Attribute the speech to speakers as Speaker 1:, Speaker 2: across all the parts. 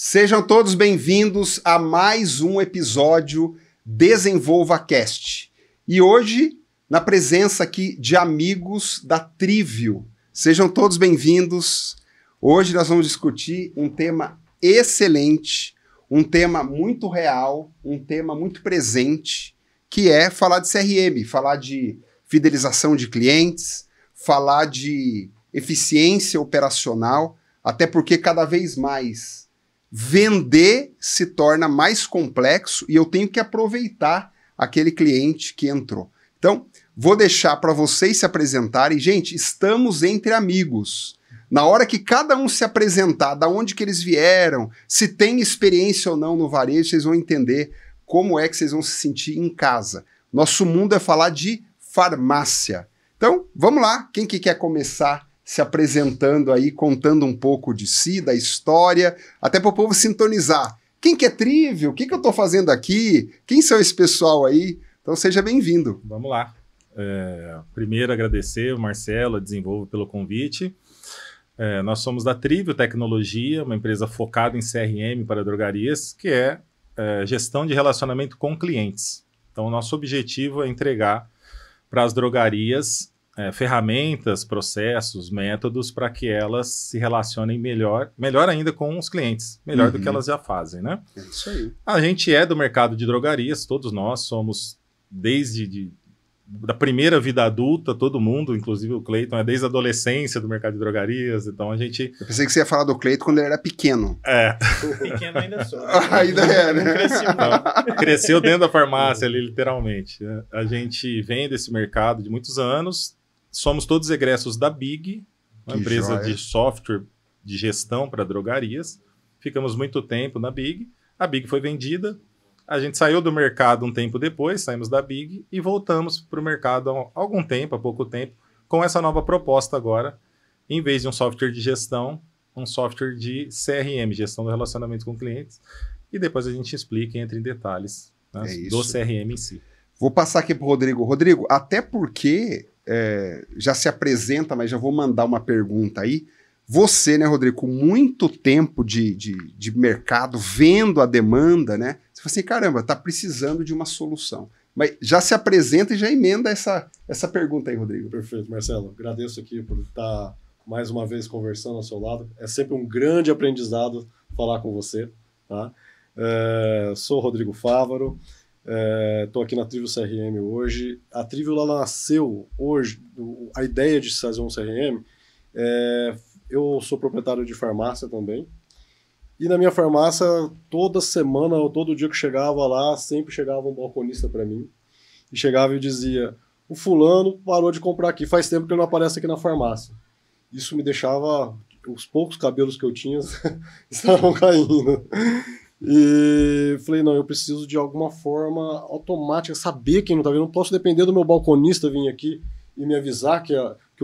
Speaker 1: Sejam todos bem-vindos a mais um episódio Desenvolva Cast. E hoje, na presença aqui de amigos da Trivio. Sejam todos bem-vindos. Hoje nós vamos discutir um tema excelente, um tema muito real, um tema muito presente, que é falar de CRM, falar de fidelização de clientes, falar de eficiência operacional, até porque cada vez mais vender se torna mais complexo e eu tenho que aproveitar aquele cliente que entrou. Então, vou deixar para vocês se apresentarem. Gente, estamos entre amigos. Na hora que cada um se apresentar, da onde que eles vieram, se tem experiência ou não no varejo, vocês vão entender como é que vocês vão se sentir em casa. Nosso mundo é falar de farmácia. Então, vamos lá. Quem que quer começar se apresentando aí, contando um pouco de si, da história, até para o povo sintonizar. Quem que é Trivio? O que que eu estou fazendo aqui? Quem são esse pessoal aí? Então seja bem-vindo.
Speaker 2: Vamos lá. Primeiro agradecer o Marcelo, a Desenvolva pelo convite. Nós somos da Trivio Tecnologia, uma empresa focada em CRM para drogarias, que é gestão de relacionamento com clientes. Então o nosso objetivo é entregar para as drogarias ferramentas, processos, métodos para que elas se relacionem melhor ainda com os clientes, melhor do que elas já fazem, né?
Speaker 1: É isso aí.
Speaker 2: A gente é do mercado de drogarias, todos nós somos da primeira vida adulta, todo mundo, inclusive o Cleiton, é desde a adolescência do mercado de drogarias, então a gente...
Speaker 1: Eu pensei que você ia falar do Cleiton quando ele era pequeno.
Speaker 3: Pequeno ainda sou.
Speaker 1: Ainda é, né?
Speaker 2: Cresceu dentro da farmácia ali, literalmente. Né? A gente vem desse mercado de muitos anos. Somos todos egressos da Big, uma empresa de software de gestão para drogarias. Ficamos muito tempo na Big. A Big foi vendida. A gente saiu do mercado um tempo depois, saímos da Big e voltamos para o mercado há algum tempo, há pouco tempo, com essa nova proposta agora. Em vez de um software de gestão, um software de CRM, gestão do relacionamento com clientes. E depois a gente explica e entra em detalhes, né, do CRM em si.
Speaker 1: Vou passar aqui para o Rodrigo. Rodrigo, até porque... já se apresenta, mas já vou mandar uma pergunta aí. Você, né, Rodrigo, com muito tempo de mercado, vendo a demanda, né? Você fala assim, caramba, tá precisando de uma solução. Mas já se apresenta e já emenda essa pergunta aí, Rodrigo.
Speaker 3: Perfeito, Marcelo. Agradeço aqui por estar mais uma vez conversando ao seu lado. É sempre um grande aprendizado falar com você, tá? Sou o Rodrigo Fávaro. Estou aqui na Trivio CRM hoje. A Trivio lá nasceu hoje, a ideia de fazer um CRM, eu sou proprietário de farmácia também, e na minha farmácia, toda semana ou todo dia que chegava lá, sempre chegava um balconista para mim, e chegava e dizia, o fulano parou de comprar aqui, faz tempo que ele não aparece aqui na farmácia. Isso me deixava, os poucos cabelos que eu tinha estavam caindo. E falei, não, eu preciso de alguma forma automática, saber quem não tá vindo, não posso depender do meu balconista vir aqui e me avisar que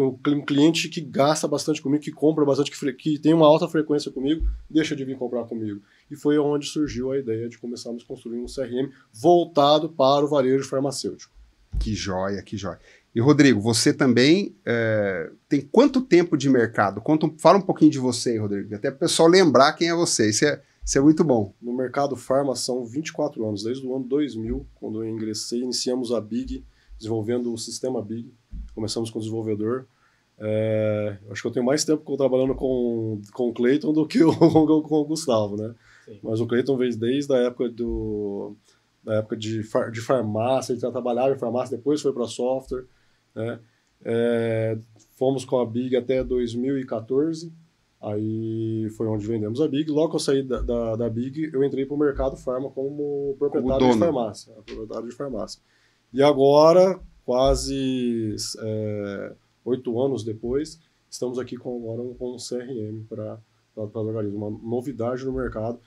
Speaker 3: um cliente que gasta bastante comigo, que compra bastante, que tem uma alta frequência comigo, deixa de vir comprar comigo. E foi onde surgiu a ideia de começarmos a construir um CRM voltado para o varejo farmacêutico.
Speaker 1: Que joia, que joia. E Rodrigo, você também tem quanto tempo de mercado? Fala um pouquinho de você aí, Rodrigo, até para o pessoal lembrar quem é você. Isso é muito bom.
Speaker 3: No mercado farma são 24 anos, desde o ano 2000, quando eu iniciamos a Big, desenvolvendo o sistema Big. Começamos com o desenvolvedor. Acho que eu tenho mais tempo trabalhando com o Cleiton do que com o Gustavo, né? Sim. Mas o Cleiton veio desde a época de farmácia, ele já trabalhava em farmácia, depois foi para software, né? Fomos com a Big até 2014. Aí foi onde vendemos a Big. Logo que eu saí da Big, eu entrei para o mercado farma como proprietário de farmácia. E agora, quase 8 anos depois, estamos aqui com um CRM para drogarias, uma novidade no mercado,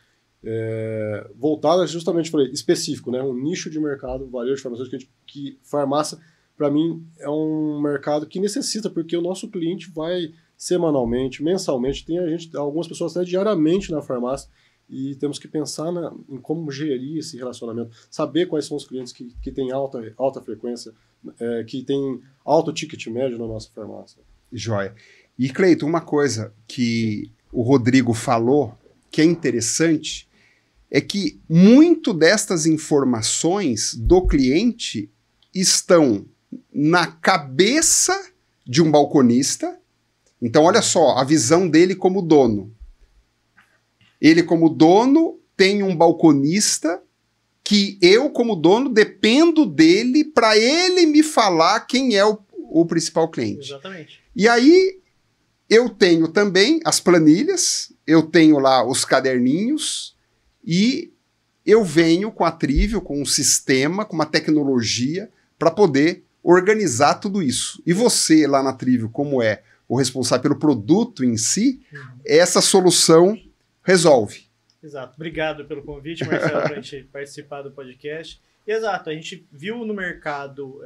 Speaker 3: voltada justamente para específico, né? Um nicho de mercado, varejo farmacêutico, que farmácia, para mim, é um mercado que necessita, porque o nosso cliente vai semanalmente, mensalmente, tem algumas pessoas até diariamente na farmácia, e temos que pensar em como gerir esse relacionamento, saber quais são os clientes que têm alta frequência, que têm alto ticket médio na nossa farmácia.
Speaker 1: Joia. E, Cleiton, uma coisa que o Rodrigo falou que é interessante é que muito destas informações do cliente estão na cabeça de um balconista. Então, olha só, a visão dele como dono. Ele, como dono, tem um balconista que eu, como dono, dependo dele para ele me falar quem é o principal cliente.
Speaker 4: Exatamente.
Speaker 1: E aí, eu tenho também as planilhas, eu tenho lá os caderninhos e eu venho com a Trivial, com um sistema, com uma tecnologia para poder organizar tudo isso. E você lá na Trivial, como é o responsável pelo produto em si, essa solução resolve.
Speaker 4: Exato. Obrigado pelo convite, Marcelo, para a gente participar do podcast. E, exato, a gente viu no mercado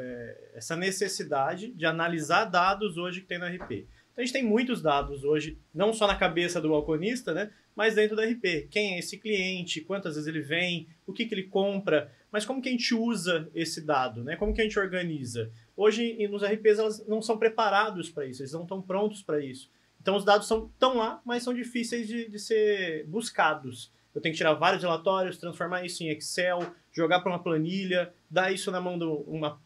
Speaker 4: essa necessidade de analisar dados hoje que tem no RP. Então, a gente tem muitos dados hoje, não só na cabeça do balconista, né, mas dentro do RP. Quem é esse cliente, quantas vezes ele vem, o que ele compra, mas como que a gente usa esse dado, né? Como que a gente organiza? Hoje, nos RPs, elas não são preparados para isso, eles não estão prontos para isso. Então, os dados estão lá, mas são difíceis de ser buscados. Eu tenho que tirar vários relatórios, transformar isso em Excel, jogar para uma planilha, dar isso na mão de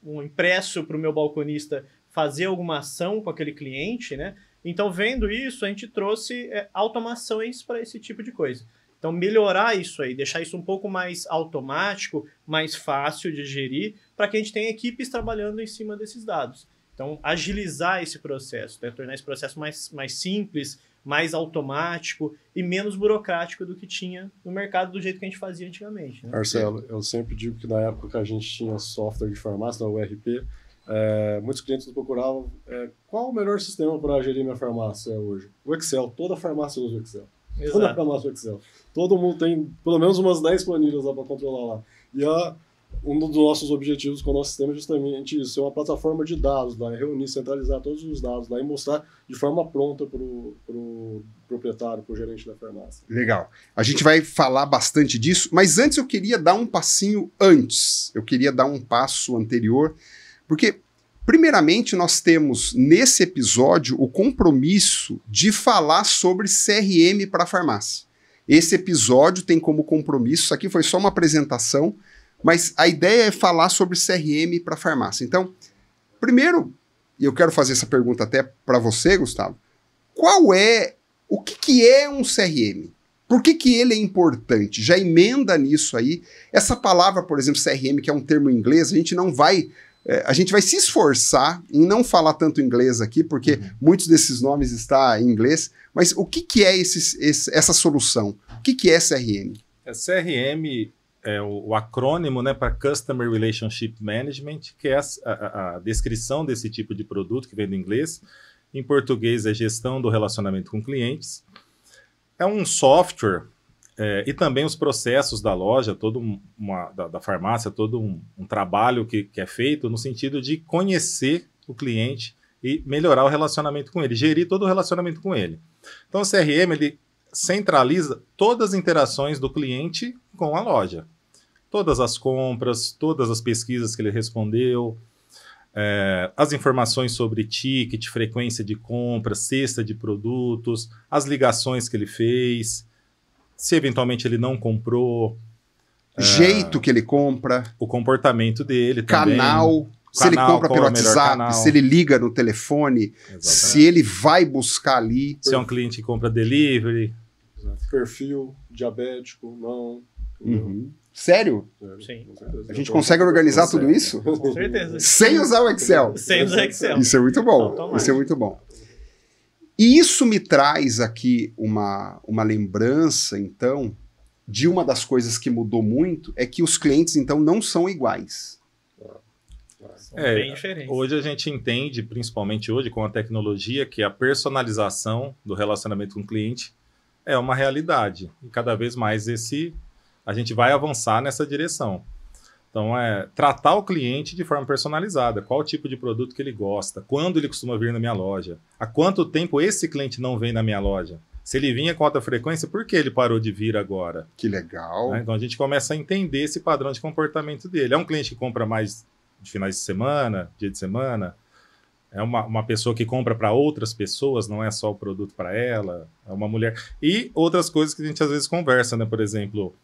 Speaker 4: um impresso para o meu balconista fazer alguma ação com aquele cliente, né? Então, vendo isso, a gente trouxe automações para esse tipo de coisa. Então, melhorar isso aí, deixar isso um pouco mais automático, mais fácil de gerir, para que a gente tenha equipes trabalhando em cima desses dados. Então, agilizar esse processo, né? Tornar esse processo mais simples, mais automático e menos burocrático do que tinha no mercado do jeito que a gente fazia antigamente. Né?
Speaker 3: Marcelo, eu sempre digo que na época que a gente tinha software de farmácia, na URP, muitos clientes nos procuravam qual o melhor sistema para gerir minha farmácia hoje? O Excel. Toda farmácia usa o Excel.
Speaker 4: Exato.
Speaker 3: Toda farmácia usa o Excel. Todo mundo tem pelo menos umas 10 planilhas lá para controlar lá. E um dos nossos objetivos com o nosso sistema é justamente isso, ser uma plataforma de dados, lá, reunir, centralizar todos os dados lá e mostrar de forma pronta para o proprietário, para o gerente da farmácia.
Speaker 1: Legal. A gente vai falar bastante disso, mas antes eu queria dar um passinho antes. Eu queria dar um passo anterior, porque, primeiramente, nós temos nesse episódio o compromisso de falar sobre CRM para a farmácia. Esse episódio tem como compromisso, isso aqui foi só uma apresentação, mas a ideia é falar sobre CRM para a farmácia. Então, primeiro, e eu quero fazer essa pergunta até para você, Gustavo, o que é um CRM? Por que ele é importante? Já emenda nisso aí. Essa palavra, por exemplo, CRM, que é um termo em inglês, a gente vai se esforçar em não falar tanto inglês aqui, porque muitos desses nomes estão em inglês, mas o que é essa solução? O que é CRM?
Speaker 2: CRM é o acrônimo, né, para Customer Relationship Management, que é a descrição desse tipo de produto que vem do inglês. Em português é gestão do relacionamento com clientes. É um software e também os processos da loja, da farmácia, todo um trabalho que é feito no sentido de conhecer o cliente e melhorar o relacionamento com ele, gerir todo o relacionamento com ele. Então o CRM ele centraliza todas as interações do cliente com a loja. Todas as compras, todas as pesquisas que ele respondeu, as informações sobre ticket, frequência de compra, cesta de produtos, as ligações que ele fez, se eventualmente ele não comprou.
Speaker 1: Jeito que ele compra.
Speaker 2: O comportamento dele
Speaker 1: canal,
Speaker 2: também.
Speaker 1: Se ele compra pelo WhatsApp, se ele liga no telefone, se ele vai buscar ali.
Speaker 2: Se é um cliente que compra delivery.
Speaker 3: Perfil, diabético, não.
Speaker 1: Uhum. Sério?
Speaker 4: Sim.
Speaker 1: A gente consegue organizar tudo isso?
Speaker 4: Com certeza.
Speaker 1: Sem usar o Excel?
Speaker 4: Sem usar o Excel.
Speaker 1: Isso é muito bom.
Speaker 4: Automático.
Speaker 1: Isso é muito bom. E isso me traz aqui uma lembrança, então, de uma das coisas que mudou muito, é que os clientes, então, não são iguais.
Speaker 4: São bem diferentes.
Speaker 2: Hoje a gente entende, principalmente hoje, com a tecnologia, que a personalização do relacionamento com o cliente é uma realidade. E cada vez mais a gente vai avançar nessa direção. Então, tratar o cliente de forma personalizada. Qual o tipo de produto que ele gosta? Quando ele costuma vir na minha loja? Há quanto tempo esse cliente não vem na minha loja? Se ele vinha com alta frequência, por que ele parou de vir agora?
Speaker 1: Que legal.
Speaker 2: Então, a gente começa a entender esse padrão de comportamento dele. É um cliente que compra mais de finais de semana, dia de semana? É uma pessoa que compra para outras pessoas, não é só o produto para ela, é uma mulher. E outras coisas que a gente às vezes conversa, né? Por exemplo,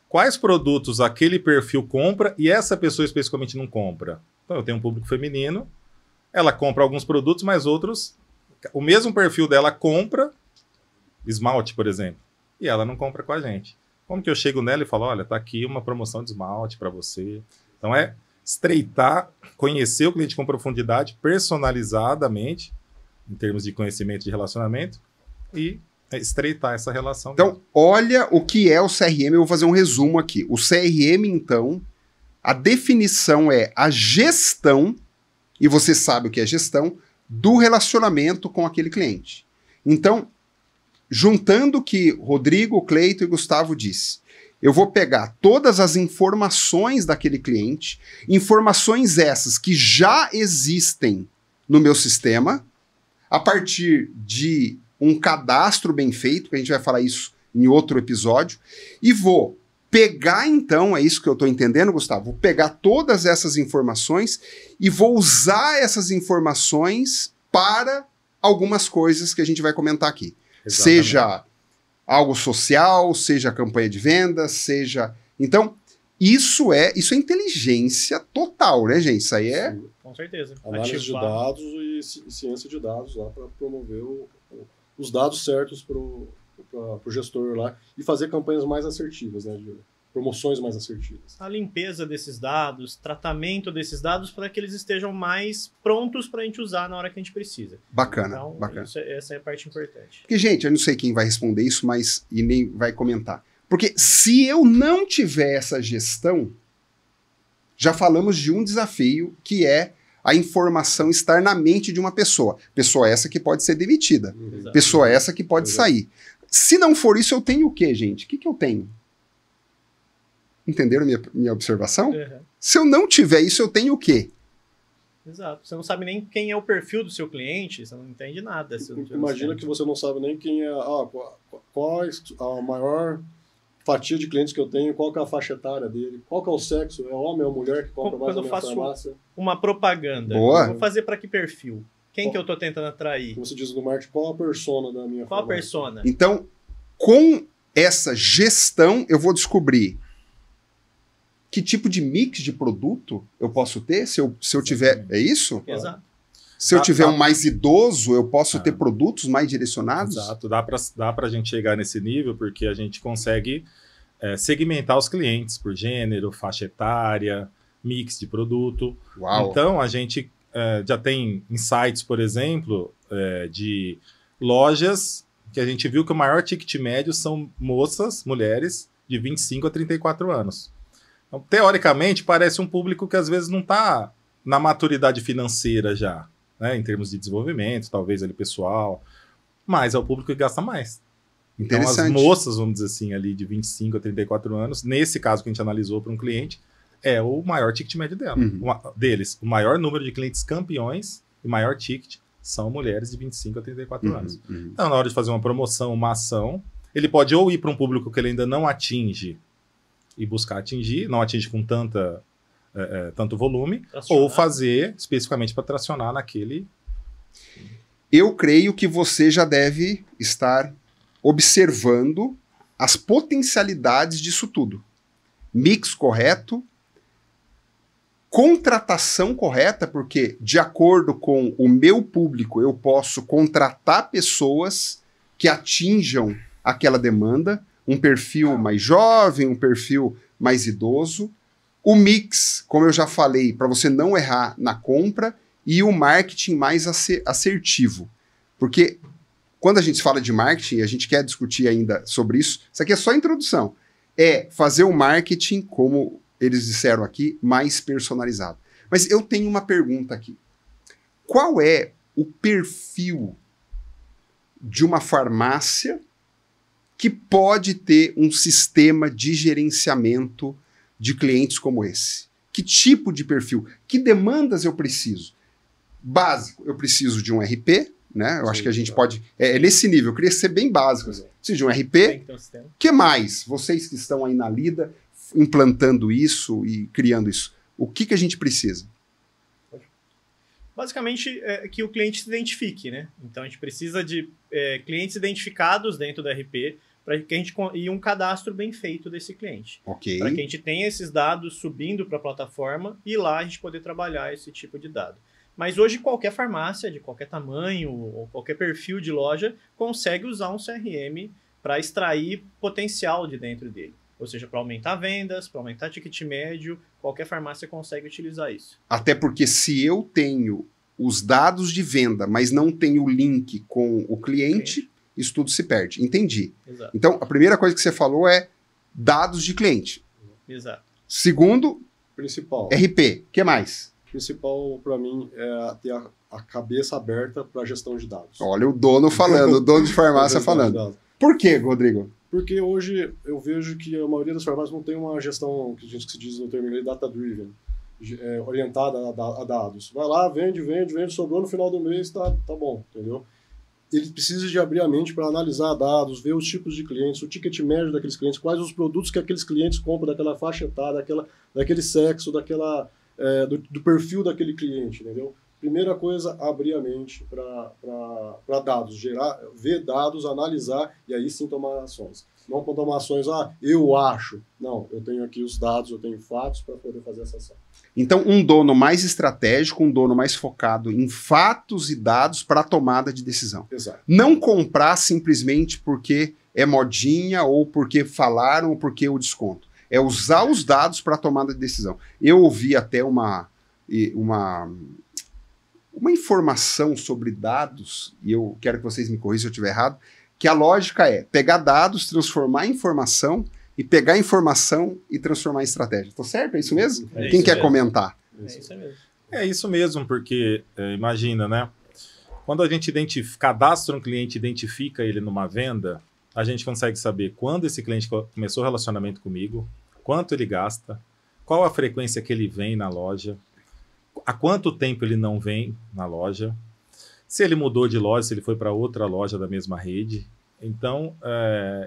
Speaker 2: quais produtos aquele perfil compra e essa pessoa especificamente não compra? Então, eu tenho um público feminino, ela compra alguns produtos, mas outros, o mesmo perfil dela compra esmalte, por exemplo, e ela não compra com a gente. Como que eu chego nela e falo, olha, tá aqui uma promoção de esmalte para você. Então é estreitar, conhecer o cliente com profundidade, personalizadamente, em termos de conhecimento de relacionamento, e estreitar essa relação.
Speaker 1: Então, olha o que é o CRM, eu vou fazer um resumo aqui. O CRM, então, a definição é a gestão, e você sabe o que é gestão, do relacionamento com aquele cliente. Então, juntando o que Rodrigo, Cleito e Gustavo disse, eu vou pegar todas as informações daquele cliente, informações essas que já existem no meu sistema, a partir de um cadastro bem feito, que a gente vai falar isso em outro episódio, e vou pegar então, é isso que eu estou entendendo, Gustavo, vou pegar todas essas informações e vou usar essas informações para algumas coisas que a gente vai comentar aqui. Exatamente. Seja algo social, seja campanha de vendas, seja... Então, isso é inteligência total, né, gente? Isso aí é...
Speaker 4: Sim, com certeza.
Speaker 3: Análise de dados e ciência de dados lá para promover os dados certos para o gestor lá e fazer campanhas mais assertivas, né? Promoções mais assertivas.
Speaker 4: A limpeza desses dados, tratamento desses dados para que eles estejam mais prontos para a gente usar na hora que a gente precisa.
Speaker 1: Bacana,
Speaker 4: então,
Speaker 1: bacana.
Speaker 4: Essa é a parte importante.
Speaker 1: Porque, gente, eu não sei quem vai responder isso, mas e nem vai comentar. Porque se eu não tiver essa gestão, já falamos de um desafio que é a informação estar na mente de uma pessoa. Pessoa essa que pode ser demitida. Exato. Pessoa essa que pode sair. Se não for isso, eu tenho o quê, gente? O que eu tenho? Entenderam minha observação? Uhum. Se eu não tiver isso, eu tenho o quê?
Speaker 4: Exato. Você não sabe nem quem é o perfil do seu cliente, você não entende nada.
Speaker 3: Imagina que você não sabe nem quem é... qual é a maior fatia de clientes que eu tenho, qual que é a faixa etária dele, qual que é o sexo, é homem ou mulher que compra mais na minha farmácia. Quando eu faço
Speaker 4: uma propaganda,
Speaker 1: Boa.
Speaker 4: Eu vou fazer para que perfil? Quem que eu estou tentando atrair?
Speaker 3: Como você diz no marketing, qual a persona da minha
Speaker 4: Qual
Speaker 3: farmácia?
Speaker 4: a persona?
Speaker 1: Então, com essa gestão, eu vou descobrir que tipo de mix de produto eu posso ter, se eu tiver... É isso?
Speaker 4: Exato.
Speaker 1: Se eu tiver um mais idoso, eu posso ter produtos mais direcionados?
Speaker 2: Exato. Dá pra gente chegar nesse nível, porque a gente consegue segmentar os clientes por gênero, faixa etária, mix de produto.
Speaker 1: Uau.
Speaker 2: Então, a gente já tem insights, por exemplo, de lojas que a gente viu que o maior ticket médio são moças, mulheres, de 25 a 34 anos. Então, teoricamente, parece um público que às vezes não está na maturidade financeira já, né, em termos de desenvolvimento, talvez ali pessoal, mas é o público que gasta mais. Então, as moças, vamos dizer assim, ali de 25 a 34 anos, nesse caso que a gente analisou para um cliente, é o maior ticket médio dela, deles. O maior número de clientes campeões e maior ticket são mulheres de 25 a 34 anos. Então, na hora de fazer uma promoção, uma ação, ele pode ou ir para um público que ele ainda não atinge e buscar atingir, não atinge com tanto volume, ou fazer especificamente para tracionar naquele...
Speaker 1: Eu creio que você já deve estar observando as potencialidades disso tudo. Mix correto, contratação correta, porque de acordo com o meu público, eu posso contratar pessoas que atinjam aquela demanda, um perfil mais jovem, um perfil mais idoso. O mix, como eu já falei, para você não errar na compra, e o marketing mais assertivo. Porque quando a gente fala de marketing, a gente quer discutir ainda sobre isso, isso aqui é só a introdução. É fazer o marketing, como eles disseram aqui, mais personalizado. Mas eu tenho uma pergunta aqui. Qual é o perfil de uma farmácia que pode ter um sistema de gerenciamento de clientes como esse? Que tipo de perfil? Que demandas eu preciso? Básico, eu preciso de um RP, né? Eu acho que a gente pode... É nesse nível, eu queria ser bem básico. Preciso de um RP. O que mais? Vocês que estão aí na lida, implantando isso e criando isso, o que a gente precisa?
Speaker 4: Basicamente, que o cliente se identifique, né? Então, a gente precisa de clientes identificados dentro da RP e um cadastro bem feito desse cliente.
Speaker 1: Ok.
Speaker 4: Para que a gente tenha esses dados subindo para a plataforma e lá a gente poder trabalhar esse tipo de dado. Mas hoje qualquer farmácia, de qualquer tamanho ou qualquer perfil de loja, consegue usar um CRM para extrair potencial de dentro dele. Ou seja, para aumentar vendas, para aumentar ticket médio, qualquer farmácia consegue utilizar isso.
Speaker 1: Até porque se eu tenho os dados de venda, mas não tenho o link com o cliente, isso tudo se perde. Entendi.
Speaker 4: Exato.
Speaker 1: Então, a primeira coisa que você falou é dados de cliente.
Speaker 4: Exato.
Speaker 1: Segundo,
Speaker 3: Principal.
Speaker 1: RP. O que mais?
Speaker 3: Principal para mim é ter a cabeça aberta para a gestão de dados.
Speaker 1: Olha o dono falando, o dono de farmácia falando. Por quê, Rodrigo?
Speaker 3: Porque hoje eu vejo que a maioria das farmácias não tem uma gestão, que a gente se diz no termo data-driven, orientada a dados. Vai lá, vende, sobrou no final do mês, tá bom, entendeu? Ele precisa de abrir a mente para analisar dados, ver os tipos de clientes, o ticket médio daqueles clientes, quais os produtos que aqueles clientes compram daquela faixa etária, daquele sexo, do perfil daquele cliente, entendeu? Primeira coisa, abrir a mente para dados, ver dados, analisar e aí sim tomar ações. Não tomar ações, eu acho. Não, eu tenho aqui os dados, eu tenho fatos para poder fazer essa ação.
Speaker 1: Então, um dono mais estratégico, um dono mais focado em fatos e dados para a tomada de decisão.
Speaker 3: Exato.
Speaker 1: Não comprar simplesmente porque é modinha ou porque falaram ou porque o desconto. É usar os dados para a tomada de decisão. Eu ouvi até uma informação sobre dados, e eu quero que vocês me corrijam se eu estiver errado, que a lógica é pegar dados, transformar em informação e pegar a informação e transformar em estratégia. Tô certo? É isso mesmo? Quem quer comentar?
Speaker 4: É isso mesmo.
Speaker 2: É isso mesmo, porque imagina, né? Quando a gente cadastra um cliente, identifica ele numa venda, a gente consegue saber quando esse cliente começou o relacionamento comigo, quanto ele gasta, qual a frequência que ele vem na loja, há quanto tempo ele não vem na loja, se ele mudou de loja, se ele foi para outra loja da mesma rede. Então,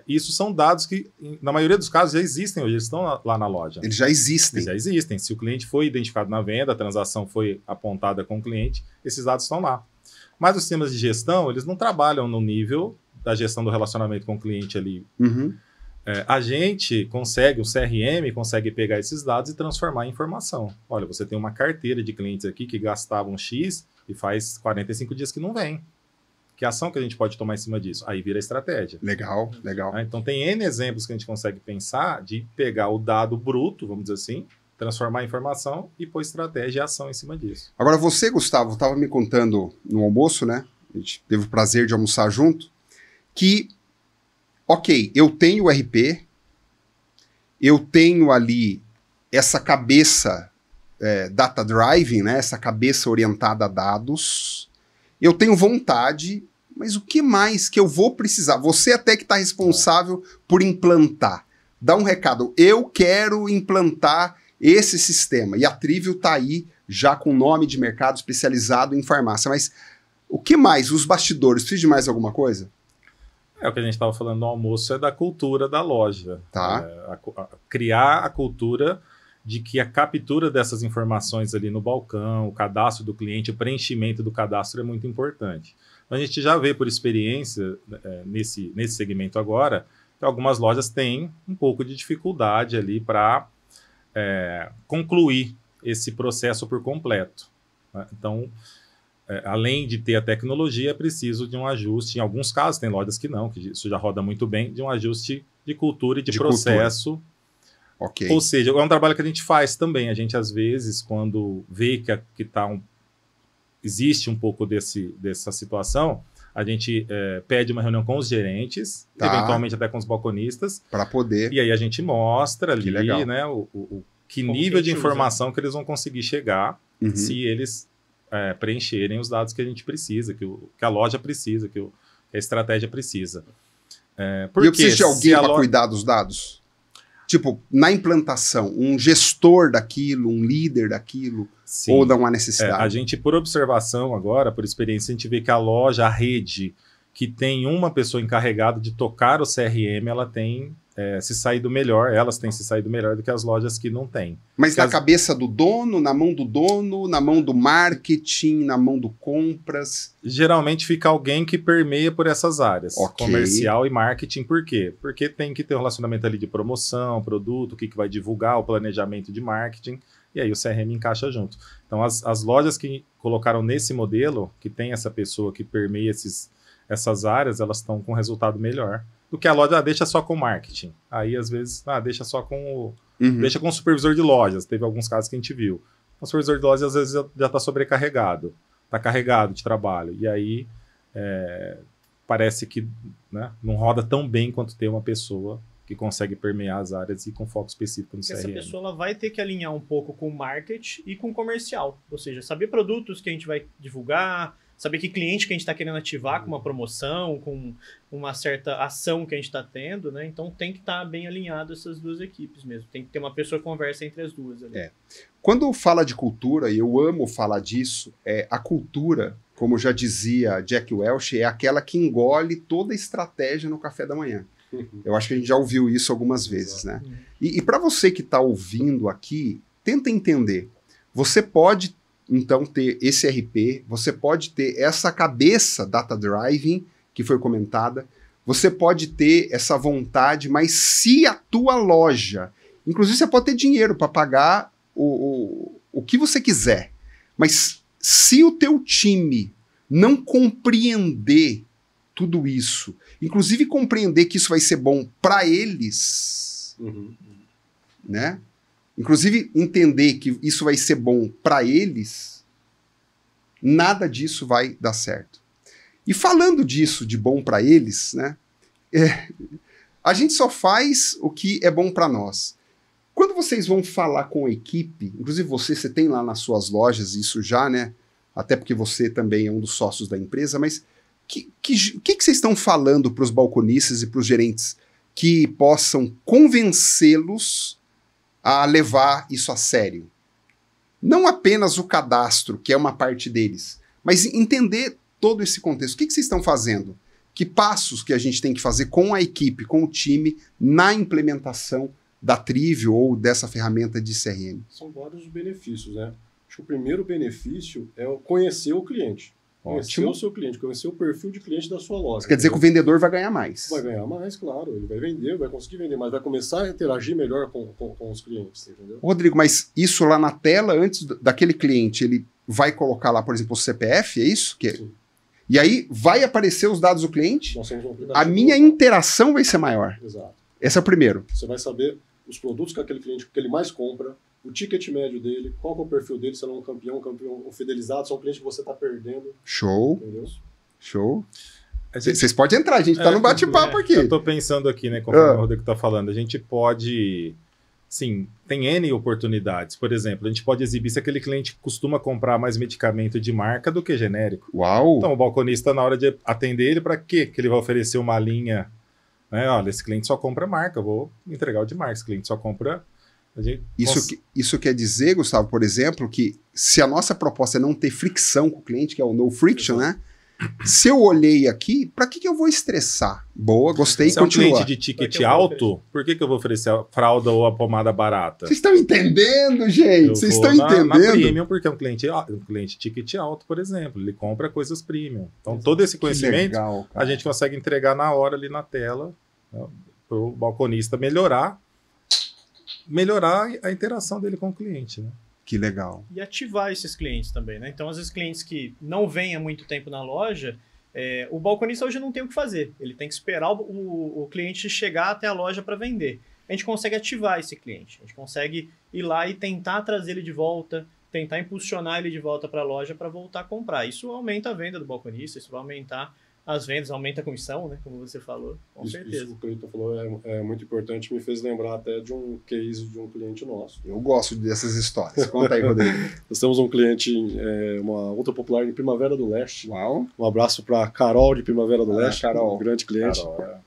Speaker 2: isso são dados que, na maioria dos casos, já existem hoje, eles estão lá na loja.
Speaker 1: Eles já existem.
Speaker 2: Eles já existem. Se o cliente foi identificado na venda, a transação foi apontada com o cliente, esses dados estão lá. Mas os sistemas de gestão, eles não trabalham no nível da gestão do relacionamento com o cliente ali.
Speaker 1: Uhum.
Speaker 2: A gente consegue, o CRM consegue pegar esses dados e transformar em informação. Olha, você tem uma carteira de clientes aqui que gastavam X e faz 45 dias que não vem. Que ação que a gente pode tomar em cima disso? Aí vira estratégia.
Speaker 1: Legal, legal.
Speaker 2: Então tem N exemplos que a gente consegue pensar de pegar o dado bruto, vamos dizer assim, transformar em informação e pôr estratégia e ação em cima disso.
Speaker 1: Agora você, Gustavo, estava me contando no almoço, né? A gente teve o prazer de almoçar junto, que, ok, eu tenho o RP, eu tenho ali essa cabeça data driving, né? Essa cabeça orientada a dados, eu tenho vontade, mas o que mais que eu vou precisar? Você até que está responsável por implantar. Dá um recado, eu quero implantar esse sistema, e a Trivial está aí já com nome de mercado especializado em farmácia, mas o que mais? Os bastidores, precisa de mais alguma coisa?
Speaker 2: O que a gente estava falando no almoço é da cultura da loja.
Speaker 1: Tá.
Speaker 2: Criar a cultura de que a captura dessas informações ali no balcão, o cadastro do cliente, o preenchimento do cadastro é muito importante. A gente já vê por experiência nesse segmento agora que algumas lojas têm um pouco de dificuldade ali para concluir esse processo por completo. Né? Então, além de ter a tecnologia, é preciso de um ajuste. Em alguns casos, tem lojas que não, que isso já roda muito bem, de um ajuste de cultura e de processo.
Speaker 1: Okay.
Speaker 2: Ou seja, é um trabalho que a gente faz também. A gente, às vezes, quando vê que existe um pouco dessa situação, a gente pede uma reunião com os gerentes, eventualmente até com os balconistas.
Speaker 1: Para poder.
Speaker 2: E aí a gente mostra ali, né, que nível de informação que eles vão conseguir chegar se eles preencherem os dados que a gente precisa, que a loja precisa, que a estratégia precisa.
Speaker 1: E eu preciso de alguém para cuidar dos dados? Tipo, na implantação, um gestor daquilo, um líder daquilo, sim, ou não há necessidade?
Speaker 2: A gente, por observação agora, por experiência, a gente vê que a loja, a rede, que tem uma pessoa encarregada de tocar o CRM, ela tem se saído melhor, elas têm se saído melhor do que as lojas que não têm.
Speaker 1: Mas na cabeça do dono, na mão do marketing, na mão do compras?
Speaker 2: Geralmente fica alguém que permeia por essas áreas,
Speaker 1: Ok.
Speaker 2: comercial e marketing. Por quê? Porque tem que ter um relacionamento ali de promoção, produto, o que vai divulgar, o planejamento de marketing, e aí o CRM encaixa junto. Então as lojas que colocaram nesse modelo, que tem essa pessoa que permeia essas áreas, elas estão com resultado melhor do que a loja deixa só com marketing. Aí, às vezes, deixa só com deixa com o supervisor de lojas. Teve alguns casos que a gente viu. O supervisor de lojas, às vezes, já está sobrecarregado. Está carregado de trabalho. E aí, parece que, né, não roda tão bem quanto ter uma pessoa que consegue permear as áreas e com foco específico no CRM.
Speaker 4: Essa pessoa ela vai ter que alinhar um pouco com o marketing e com o comercial. Ou seja, saber produtos que a gente vai divulgar, saber que cliente que a gente está querendo ativar com uma promoção, com uma certa ação que a gente está tendo, né? Então tem que estar bem alinhado essas duas equipes mesmo. Tem que ter uma pessoa que conversa entre as duas ali.
Speaker 1: Quando fala de cultura, e eu amo falar disso, a cultura, como já dizia Jack Welch, é aquela que engole toda a estratégia no café da manhã. Eu acho que a gente já ouviu isso algumas vezes, né? E para você que está ouvindo aqui, tenta entender. Você pode então ter esse RP, você pode ter essa cabeça data driving que foi comentada, você pode ter essa vontade, mas se a tua loja, inclusive você pode ter dinheiro para pagar o que você quiser, mas se o teu time não compreender tudo isso, inclusive compreender que isso vai ser bom para eles, né? Inclusive entender que isso vai ser bom para eles, nada disso vai dar certo. E falando disso, de bom para eles, né? A gente só faz o que é bom para nós. Quando vocês vão falar com a equipe, inclusive você tem lá nas suas lojas isso já, né? Até porque você também é um dos sócios da empresa, mas o que vocês estão falando para os balconistas e para os gerentes que possam convencê-los a levar isso a sério? Não apenas o cadastro, que é uma parte deles, mas entender todo esse contexto. O que vocês estão fazendo? Que passos que a gente tem que fazer com a equipe, com o time, na implementação da Trivio ou dessa ferramenta de CRM?
Speaker 3: São vários benefícios, né? Acho que o primeiro benefício é conhecer o cliente. Conhecer o seu cliente, conhecer o perfil de cliente da sua loja.
Speaker 1: Isso quer dizer que o vendedor vai ganhar mais.
Speaker 3: Vai ganhar mais, claro. Ele vai vender, vai conseguir vender, mas vai começar a interagir melhor com os clientes, entendeu?
Speaker 1: Rodrigo, mas isso lá na tela, antes daquele cliente, ele vai colocar lá, por exemplo, o CPF, é isso?
Speaker 3: Sim.
Speaker 1: E aí vai aparecer os dados do cliente?
Speaker 3: Nós temos um aplicativo.
Speaker 1: A minha interação vai ser maior.
Speaker 3: Exato.
Speaker 1: Esse é o primeiro.
Speaker 3: Você vai saber os produtos que aquele cliente que ele mais compra, o ticket médio dele, qual que é o perfil dele, se ele é um campeão ou fidelizado, se é um cliente que você está perdendo.
Speaker 1: Show.
Speaker 3: Entendeu?
Speaker 1: Show. Vocês podem entrar, a gente está no bate-papo aqui.
Speaker 2: Eu estou pensando aqui, né, conforme o Rodrigo está falando, a gente pode, sim, tem N oportunidades. Por exemplo, a gente pode exibir se aquele cliente costuma comprar mais medicamento de marca do que genérico.
Speaker 1: Uau!
Speaker 2: Então o balconista, na hora de atender ele, para quê? Que ele vai oferecer uma linha, né? Olha, esse cliente só compra marca, eu vou entregar o de marca, esse cliente só compra...
Speaker 1: Isso quer dizer, Gustavo, por exemplo, que se a nossa proposta é não ter fricção com o cliente, que é o no friction, né? Se eu olhei aqui, para que eu vou estressar? Boa, gostei,
Speaker 2: se continua. Se é um cliente de ticket alto, por que eu vou oferecer a fralda ou a pomada barata?
Speaker 1: Vocês estão entendendo, gente? Vocês estão entendendo?
Speaker 2: Na premium, porque é um cliente ticket alto, por exemplo. Ele compra coisas premium. Então, todo esse conhecimento a gente consegue entregar na hora ali na tela, né, para o balconista melhorar a interação dele com o cliente, né?
Speaker 1: Que legal.
Speaker 4: E ativar esses clientes também, né? Então, às vezes, clientes que não vêm há muito tempo na loja, o balconista hoje não tem o que fazer. Ele tem que esperar o cliente chegar até a loja para vender. A gente consegue ativar esse cliente. A gente consegue ir lá e tentar trazer ele de volta, tentar impulsionar ele de volta para a loja para voltar a comprar. Isso aumenta a venda do balconista, isso vai aumentar as vendas, aumenta a comissão, né? Como você falou, com certeza.
Speaker 3: Isso que o Cleiton falou é muito importante, me fez lembrar até de um case de um cliente nosso.
Speaker 1: Eu gosto dessas histórias. Conta aí, Rodrigo.
Speaker 3: Nós temos um cliente, uma ultra popular em Primavera do Leste.
Speaker 1: Uau.
Speaker 3: Um abraço para Carol de Primavera do Leste,
Speaker 1: Carol.
Speaker 3: Um grande cliente.
Speaker 1: Carol.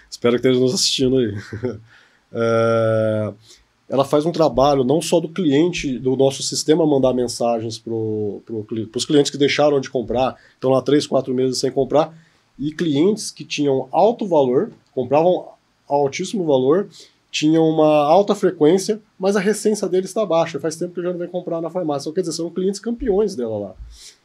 Speaker 3: Espero que esteja nos assistindo aí. Ela faz um trabalho não só do cliente, do nosso sistema mandar mensagens para os clientes que deixaram de comprar, estão lá 3, 4 meses sem comprar, e clientes que tinham alto valor, compravam altíssimo valor, tinha uma alta frequência, mas a recência dele está baixa. Faz tempo que eu já não venho comprar na farmácia. Então, quer dizer, são clientes campeões dela lá.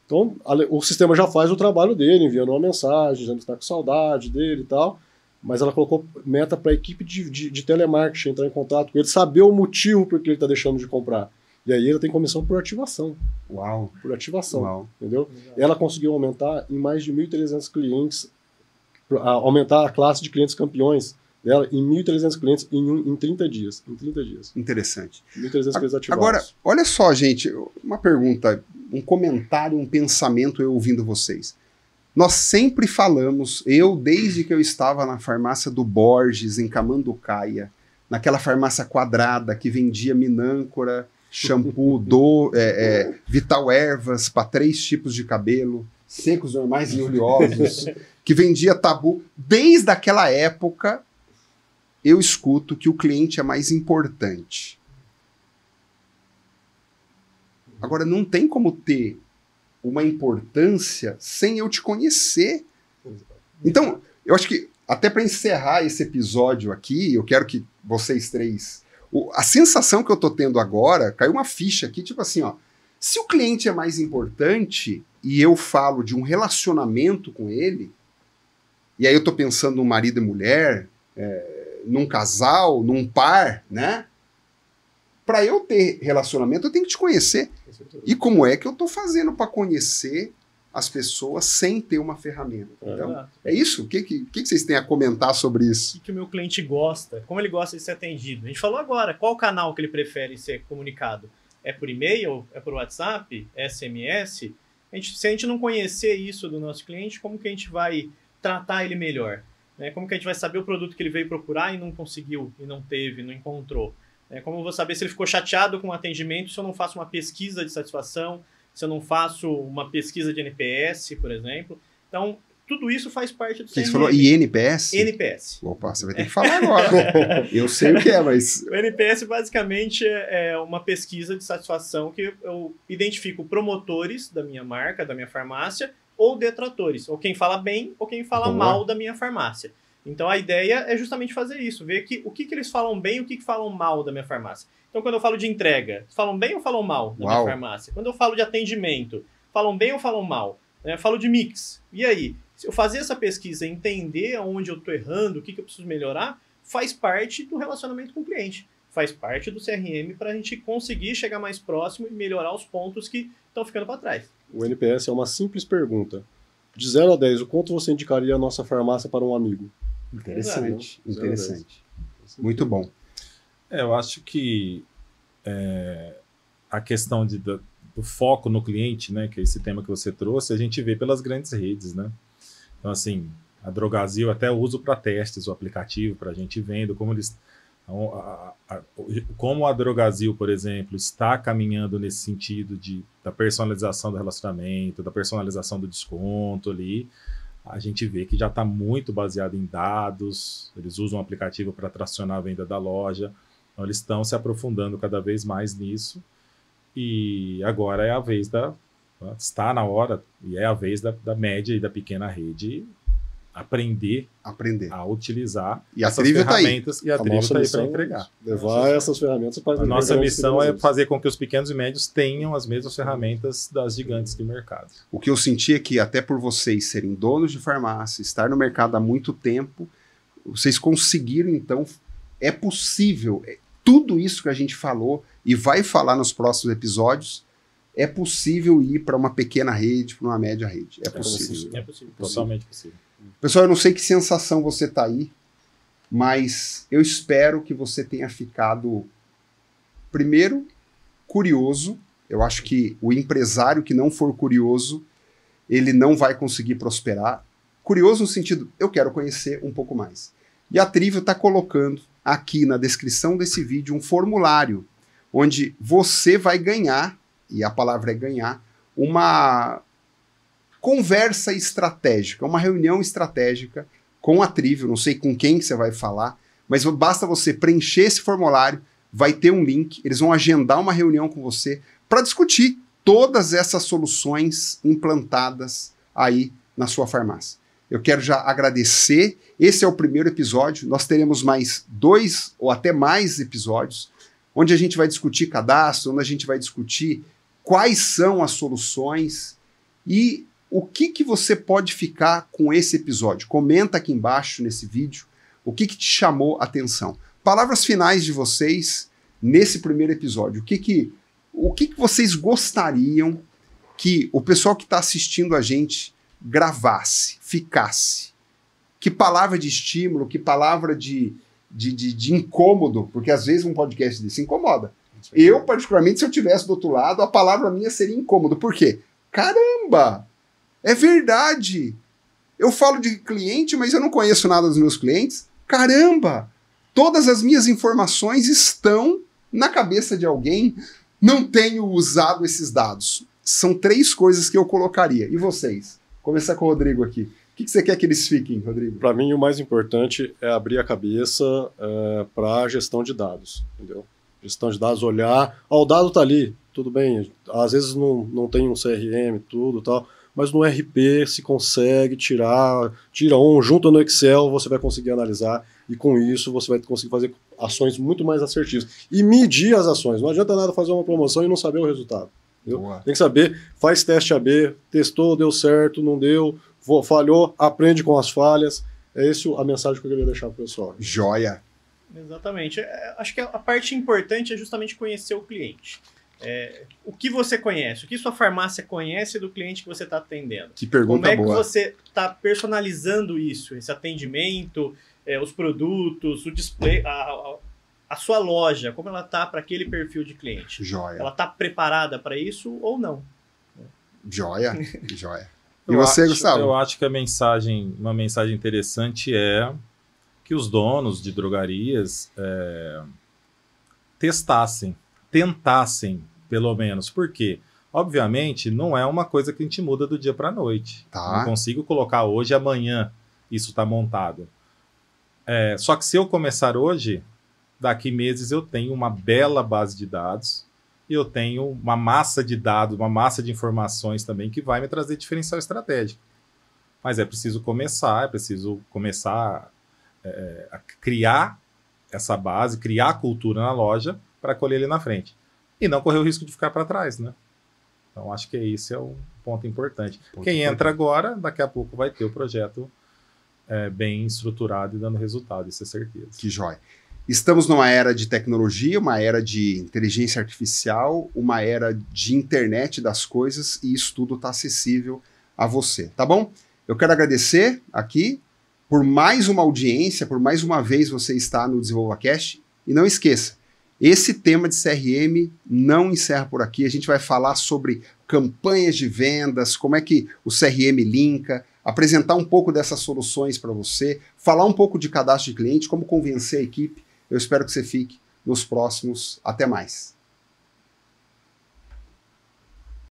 Speaker 3: Então, o sistema já faz o trabalho dele, enviando uma mensagem, dizendo que está com saudade dele e tal, mas ela colocou meta para a equipe de telemarketing entrar em contato com ele, saber o motivo por que ele está deixando de comprar. E aí ele tem comissão por ativação.
Speaker 1: Uau!
Speaker 3: Por ativação,
Speaker 1: Uau.
Speaker 3: entendeu? Ela conseguiu aumentar em mais de 1.300 clientes, aumentar a classe de clientes campeões dela em 1.300 clientes em 30 dias. Em 30 dias.
Speaker 1: Interessante.
Speaker 3: 1.300 clientes ativados.
Speaker 1: Agora, olha só, gente, uma pergunta, um comentário, um pensamento eu ouvindo vocês. Nós sempre falamos, desde que eu estava na farmácia do Borges, em Camanducaia, naquela farmácia quadrada que vendia minâncora, shampoo, Vital Ervas para 3 tipos de cabelo, secos, normais e oleosos, que vendia tabu. Desde aquela época, eu escuto que o cliente é mais importante. Agora, não tem como ter uma importância sem eu te conhecer. Então, eu acho que, até para encerrar esse episódio aqui, eu quero que vocês três... A sensação que eu tô tendo agora, caiu uma ficha aqui, tipo assim, ó. Se o cliente é mais importante e eu falo de um relacionamento com ele, e aí eu tô pensando num marido e mulher, num casal, num par, né? Para eu ter relacionamento, eu tenho que te conhecer. E como é que eu tô fazendo para conhecer as pessoas sem ter uma ferramenta? Então, é isso? O que vocês têm a comentar sobre isso?
Speaker 4: O que o meu cliente gosta? Como ele gosta de ser atendido? A gente falou agora, qual o canal que ele prefere ser comunicado? É por e-mail? É por WhatsApp? É SMS? Se a gente não conhecer isso do nosso cliente, como que a gente vai tratar ele melhor? Né? Como que a gente vai saber o produto que ele veio procurar e não conseguiu, e não teve, não encontrou? Como eu vou saber se ele ficou chateado com o atendimento se eu não faço uma pesquisa de satisfação, se eu não faço uma pesquisa de NPS, por exemplo? Então, tudo isso faz parte do CRM.
Speaker 1: Você falou INPS?
Speaker 4: NPS.
Speaker 1: Opa, você vai ter que falar agora. Eu sei o que é, mas...
Speaker 4: O NPS basicamente é uma pesquisa de satisfação que eu identifico promotores da minha marca, da minha farmácia, ou detratores, ou quem fala bem ou quem fala mal da minha farmácia. Então a ideia é justamente fazer isso, ver o que eles falam bem e o que falam mal da minha farmácia. Então quando eu falo de entrega, falam bem ou falam mal da minha farmácia? Quando eu falo de atendimento, falam bem ou falam mal? Falo de mix. E aí? Se eu fazer essa pesquisa, entender onde eu estou errando, o que eu preciso melhorar, faz parte do relacionamento com o cliente. Faz parte do CRM para a gente conseguir chegar mais próximo e melhorar os pontos que estão ficando para trás.
Speaker 3: O NPS é uma simples pergunta. De 0 a 10, o quanto você indicaria a nossa farmácia para um amigo?
Speaker 1: Interessante, interessante. Muito bom.
Speaker 2: Eu acho que a questão do foco no cliente, né, que é esse tema que você trouxe, a gente vê pelas grandes redes, né? Então, assim, a Drogasil até uso para testes o aplicativo, para a gente vendo como eles... Como a Drogasil, por exemplo, está caminhando nesse sentido da personalização do relacionamento, da personalização do desconto ali, a gente vê que já está muito baseado em dados, eles usam o aplicativo para tracionar a venda da loja, então eles estão se aprofundando cada vez mais nisso, e agora é a vez está na hora, e é a vez da média e da pequena rede aprender a utilizar essas ferramentas, e a Trivio está aí para entregar.
Speaker 3: Levar essas ferramentas para...
Speaker 2: A nossa missão é fazer com que os pequenos e médios tenham as mesmas ferramentas das gigantes do mercado.
Speaker 1: O que eu senti é que, até por vocês serem donos de farmácia, estar no mercado há muito tempo, vocês conseguiram, então, é possível, tudo isso que a gente falou e vai falar nos próximos episódios, é possível ir para uma pequena rede, para uma média rede. É possível.
Speaker 4: É possível.
Speaker 2: Totalmente possível.
Speaker 1: Pessoal, eu não sei que sensação você tá aí, mas eu espero que você tenha ficado, primeiro, curioso. Eu acho que o empresário que não for curioso, ele não vai conseguir prosperar. Curioso no sentido, eu quero conhecer um pouco mais. E a Trivio está colocando aqui na descrição desse vídeo um formulário, onde você vai ganhar, e a palavra é ganhar, uma conversa estratégica, uma reunião estratégica com a Trivio, não sei com quem que você vai falar, mas basta você preencher esse formulário, vai ter um link, eles vão agendar uma reunião com você para discutir todas essas soluções implantadas aí na sua farmácia. Eu quero já agradecer. Esse é o primeiro episódio. Nós teremos mais 2 ou até mais episódios, onde a gente vai discutir cadastro, onde a gente vai discutir quais são as soluções e o que você pode ficar com esse episódio. Comenta aqui embaixo nesse vídeo o que te chamou a atenção. Palavras finais de vocês nesse primeiro episódio. O que vocês gostariam que o pessoal que está assistindo a gente gravasse, ficasse? Que palavra de estímulo, que palavra de incômodo, porque às vezes um podcast desse incomoda. Eu, particularmente, se eu estivesse do outro lado, a palavra minha seria incômodo. Por quê? Caramba! É verdade! Eu falo de cliente, mas eu não conheço nada dos meus clientes. Caramba! Todas as minhas informações estão na cabeça de alguém. Não tenho usado esses dados. São 3 coisas que eu colocaria. E vocês? Começar com o Rodrigo aqui. O que você quer que eles fiquem, Rodrigo?
Speaker 3: Para mim, o mais importante é abrir a cabeça para a gestão de dados, entendeu? Gestão de dados, olhar, o dado está ali, tudo bem, às vezes não tem um CRM, tudo tal, mas no RP se consegue tira junta no Excel, você vai conseguir analisar e com isso você vai conseguir fazer ações muito mais assertivas e medir as ações. Não adianta nada fazer uma promoção e não saber o resultado. Tem que saber, faz teste AB, testou, deu certo, não deu, falhou, aprende com as falhas. É essa a mensagem que eu queria deixar para o pessoal.
Speaker 1: Joia!
Speaker 4: Exatamente. Acho que a parte importante é justamente conhecer o cliente. O que você conhece, o que sua farmácia conhece do cliente que você está atendendo.
Speaker 1: Que pergunta boa.
Speaker 4: Como é que você está personalizando isso, esse atendimento, os produtos, o display, a sua loja, como ela está para aquele perfil de cliente.
Speaker 1: Joia.
Speaker 4: Ela está preparada para isso ou não?
Speaker 1: Joia, joia. E você, Gustavo?
Speaker 2: Eu acho que uma mensagem interessante é que os donos de drogarias tentassem, pelo menos. Por quê? Obviamente, não é uma coisa que a gente muda do dia para a noite.
Speaker 1: Tá.
Speaker 2: Não consigo colocar hoje e amanhã isso está montado. Só que se eu começar hoje, daqui meses eu tenho uma bela base de dados e eu tenho uma massa de dados, uma massa de informações também que vai me trazer diferencial estratégico. Mas é preciso começar a criar essa base, criar a cultura na loja para colher ele na frente. E não correr o risco de ficar para trás, né? Então, acho que esse é um ponto importante. Quem entra agora, daqui a pouco vai ter o projeto bem estruturado e dando resultado, isso é certeza.
Speaker 1: Que jóia. Estamos numa era de tecnologia, uma era de inteligência artificial, uma era de internet das coisas e isso tudo está acessível a você, tá bom? Eu quero agradecer aqui por mais uma audiência, por mais uma vez você está no DesenvolvaCast. E não esqueça, esse tema de CRM não encerra por aqui. A gente vai falar sobre campanhas de vendas, como é que o CRM linka, apresentar um pouco dessas soluções para você, falar um pouco de cadastro de cliente, como convencer a equipe. Eu espero que você fique nos próximos. Até mais.